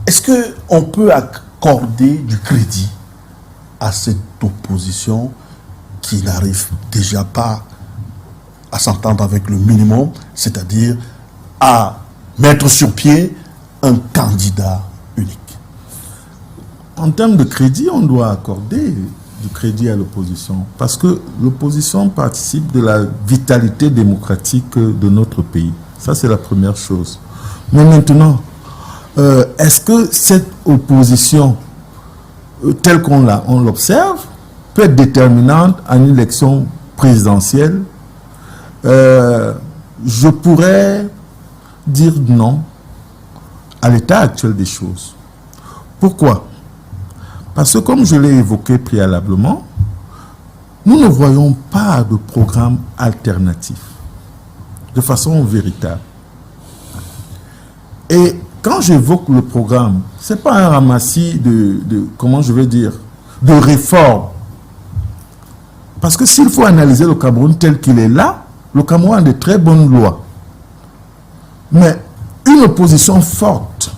Est-ce qu'on peut accorder du crédit à cette opposition qui n'arrive déjà pas à s'entendre avec le minimum, c'est-à-dire à mettre sur pied un candidat unique? En termes de crédit, on doit accorder du crédit à l'opposition, parce que l'opposition participe de la vitalité démocratique de notre pays. Ça, c'est la première chose. Mais maintenant, est-ce que cette opposition, telle qu'on l'observe, peut être déterminante en une élection présidentielle? Je pourrais dire non à l'état actuel des choses. Pourquoi? Parce que, comme je l'ai évoqué préalablement, nous ne voyons pas de programme alternatif de façon véritable. Et quand j'évoque le programme, ce n'est pas un ramassis comment je vais dire, de réformes. Parce que s'il faut analyser le Cameroun tel qu'il est là, le Cameroun a de très bonnes lois. Mais une opposition forte,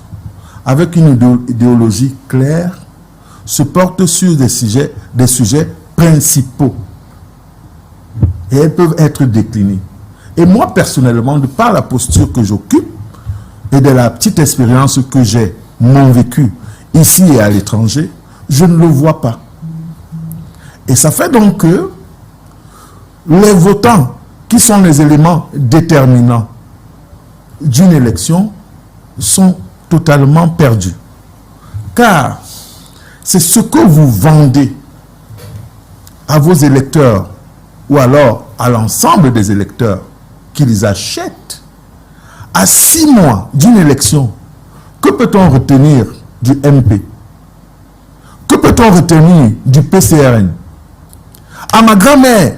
avec une idéologie claire, se porte sur des sujets principaux. Et elles peuvent être déclinées. Et moi, personnellement, de par la posture que j'occupe et de la petite expérience que j'ai, mon vécu, ici et à l'étranger, je ne le vois pas. Et ça fait donc que les votants, qui sont les éléments déterminants d'une élection, sont totalement perdus. Car c'est ce que vous vendez à vos électeurs ou alors à l'ensemble des électeurs qui les achètent à 6 mois d'une élection. Que peut-on retenir du MP? Que peut-on retenir du PCRN? À ma grand-mère,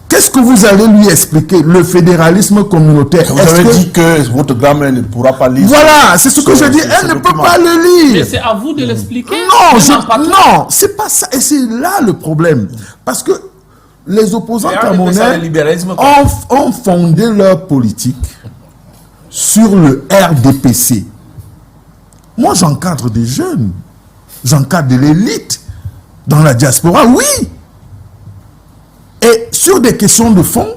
qu'est-ce que vous allez lui expliquer? Le fédéralisme communautaire. Vous avez dit que votre grand-mère ne pourra pas lire. Voilà, c'est ce que je dis. Elle ne peut pas le lire. Mais c'est à vous de l'expliquer. Non, c'est pas ça. Et c'est là le problème. Parce que les opposants camerounais ont fondé leur politique sur le RDPC. Moi, j'encadre des jeunes. J'encadre de l'élite dans la diaspora, oui. Et sur des questions de fond,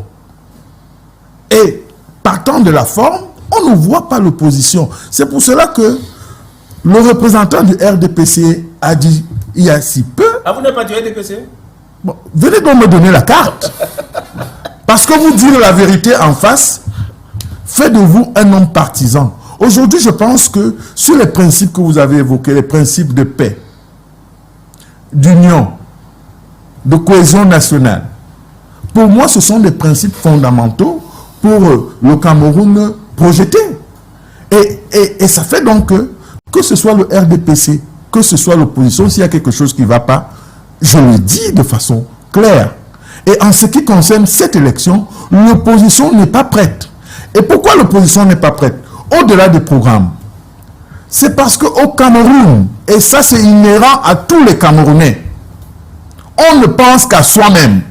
et partant de la forme, on ne voit pas l'opposition. C'est pour cela que le représentant du RDPC a dit, il y a si peu... Ah, vous n'êtes pas du RDPC? Bon, venez donc me donner la carte. Parce que vous dire la vérité en face fait de vous un homme partisan. Aujourd'hui, je pense que sur les principes que vous avez évoqués, les principes de paix, d'union, de cohésion nationale, pour moi, ce sont des principes fondamentaux pour le Cameroun projeté. Et ça fait donc que ce soit le RDPC, que ce soit l'opposition, s'il y a quelque chose qui ne va pas, je le dis de façon claire. Et en ce qui concerne cette élection, l'opposition n'est pas prête. Et pourquoi l'opposition n'est pas prête? Au-delà des programmes, c'est parce qu'au Cameroun, et ça c'est inhérent à tous les Camerounais, on ne pense qu'à soi-même.